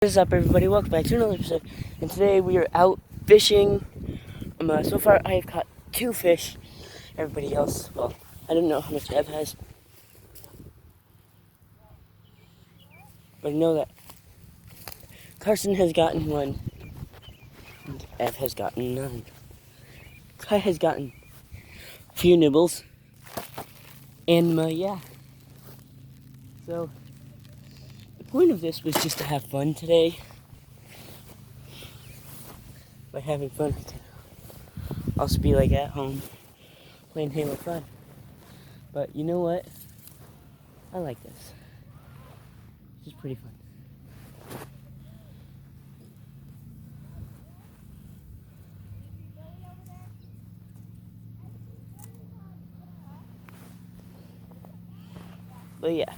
What is up, everybody? Welcome back to another episode. And today we are out fishing. So far I have caught 2 fish. Everybody else, well, I don't know how much Ev has, but I know that Carson has gotten 1, and Ev has gotten none. Kai has gotten a few nibbles, and yeah. So the point of this was just to have fun today. By having fun, I can also be like at home playing Halo 5. But you know what? I like this. It's just pretty fun. But yeah.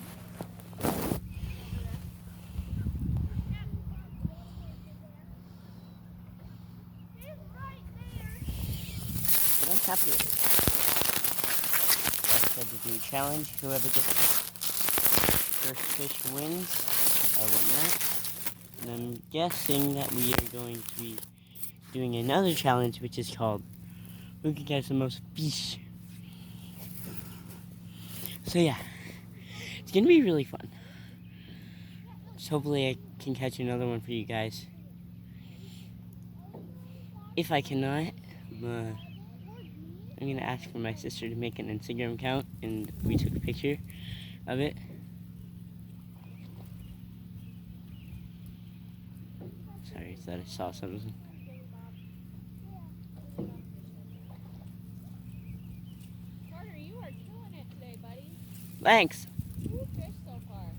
But I'm happy with it. I said to do a challenge. Whoever gets the first fish wins. I won that. And I'm guessing that we are going to be doing another challenge, which is called Who Can Catch the Most Fish. So yeah, it's gonna be really fun. So hopefully I can catch another one for you guys. If I cannot, I'm gonna ask for my sister to make an Instagram account, and we took a picture of it. Sorry, I thought I saw something. Carter, you are killing it today, buddy. Thanks. Who fished so far?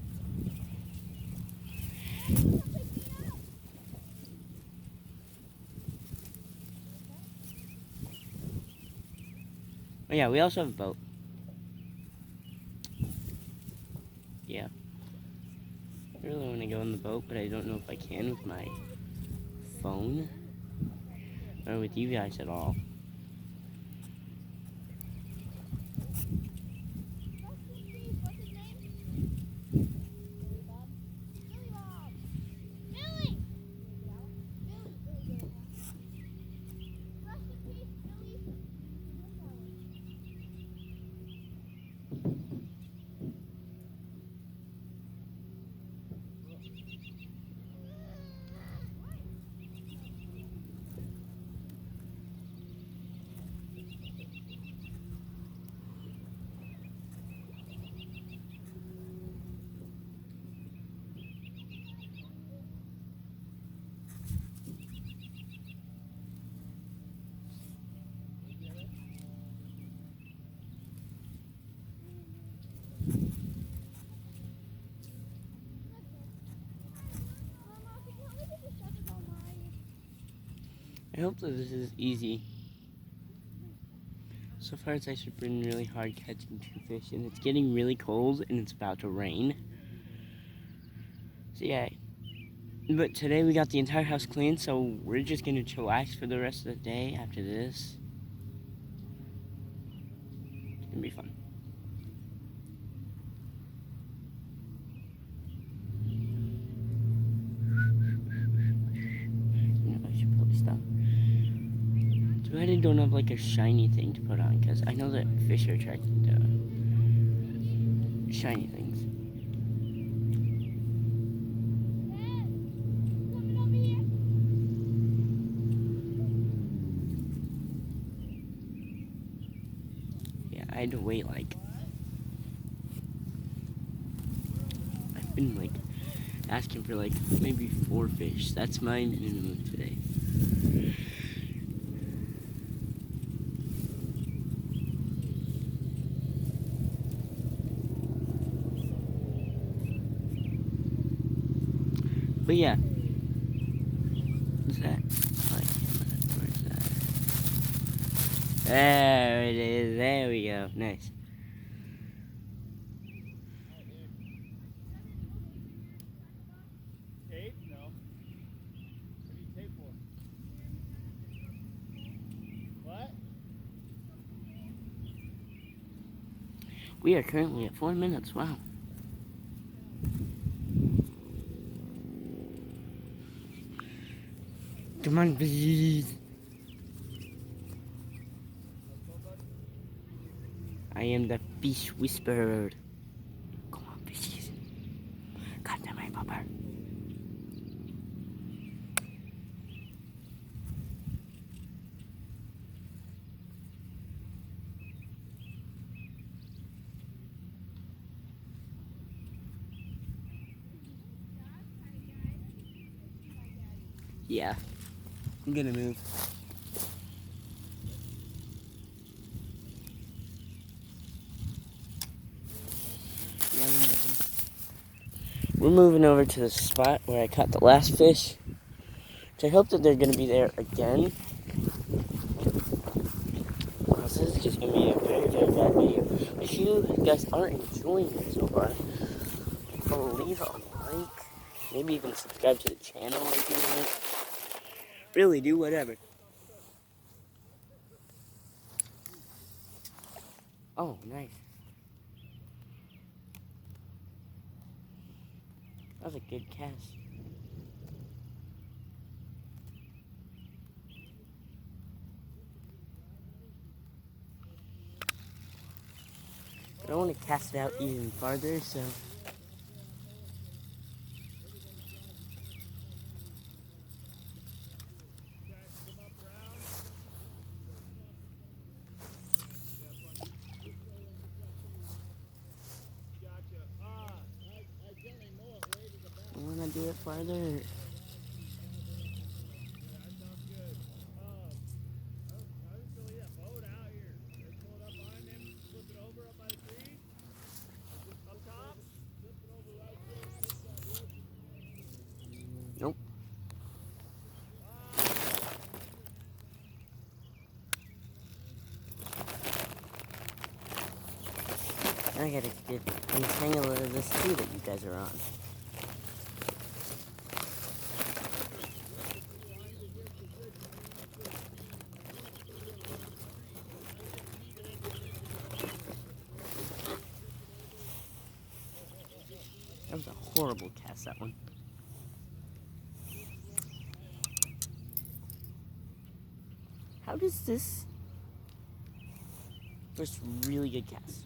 Oh yeah, we also have a boat. Yeah. I really want to go on the boat, but I don't know if I can with my phone or with you guys at all. What's his name? Billy Bob. Billy Bob. Billy! Billy. Rest in peace, Billy. I hope that this is easy. So far it's actually been really hard catching 2 fish, and it's getting really cold and it's about to rain. So yeah. But today we got the entire house clean, so we're just gonna chillax for the rest of the day after this. It's gonna be fun. I should probably stop. Too bad I don't have like a shiny thing to put on, because I know that fish are attracted to shiny things. Yeah, I had to wait like... I've been like asking for like maybe 4 fish. That's my minimum today. But yeah. What's that? Where's that? There it is. There we go. Nice. Tape? No. What do you tape for? What? We are currently at 4 minutes. Wow. Come on, please. I am the fish whisperer. Come on, fishies. Got them, my papa. Yeah, I'm gonna move. Yeah, we're moving over to the spot where I caught the last fish. So I hope that they're gonna be there again. This is just gonna be a very, very bad video. If you guys are enjoying it so far, leave a like. Maybe even subscribe to the channel if you want. Really, do whatever. Oh, nice. That was a good cast. I don't want to cast it out even farther, so... I want to do it farther. Nope. I gotta get untangle out of this tree that you guys are on. That was a horrible cast, that one. How does this... First, really good cast.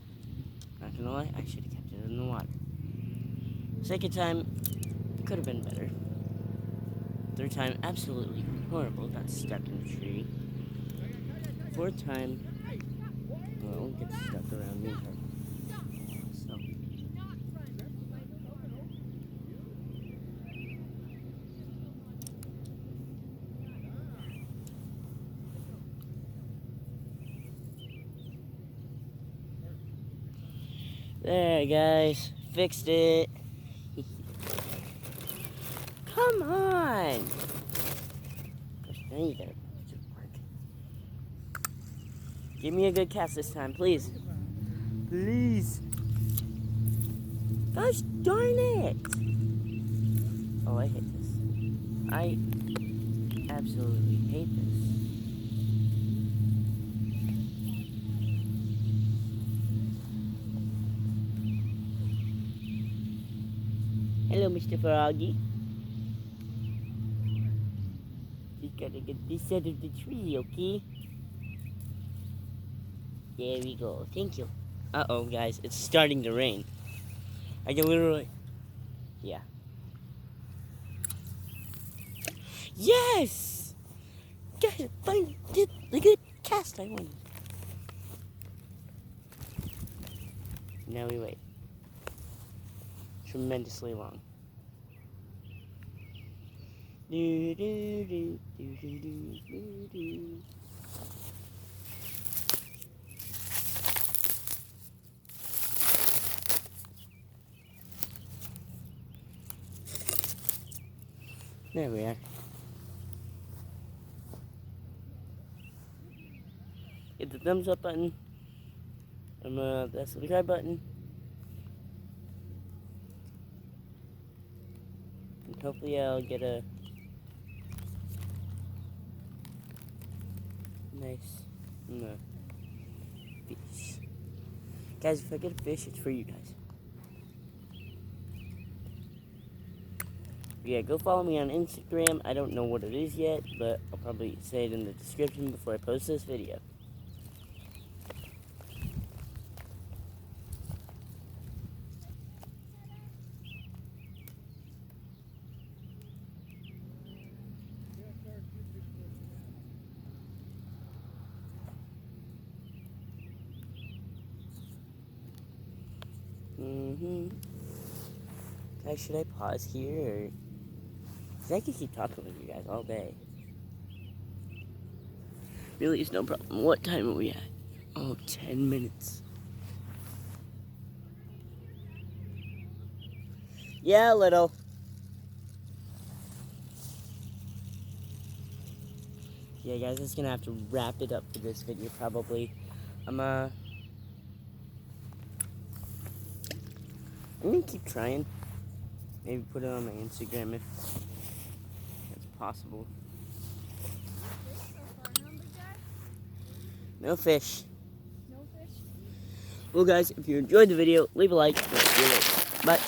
Not gonna lie, I should have kept it in the water. Second time, could have been better. Third time, absolutely horrible. Got stuck in the tree. Fourth time, well, gets stuck around me. So. There, guys. Fixed it. Come on! Gosh, now you gotta work. Give me a good cast this time, please. Please. Gosh darn it! Oh, I hate this. I absolutely hate this. Hello, Mr. Froggy. Just gotta get this side of the tree, okay? There we go. Thank you. Uh-oh, guys. It's starting to rain. I can literally... Yeah. Yes! Guys, finally did the good cast I wanted. Now we wait. Tremendously long. Do, do, do, do, do, do, do, do. There we are. Hit the thumbs up button. And the subscribe button. And hopefully I'll get a nice fish. Guys, if I get a fish, it's for you guys. Yeah, go follow me on Instagram. I don't know what it is yet, but I'll probably say it in the description before I post this video. Guys, should I pause here, or... Because I could keep talking with you guys all day. Really, it's no problem. What time are we at? Oh, 10 minutes. Yeah, little. Yeah, guys, that's gonna have to wrap it up for this video, probably. I'm gonna keep trying. Maybe put it on my Instagram if it's possible. No fish. No fish? Well, guys, if you enjoyed the video, leave a like. Bye.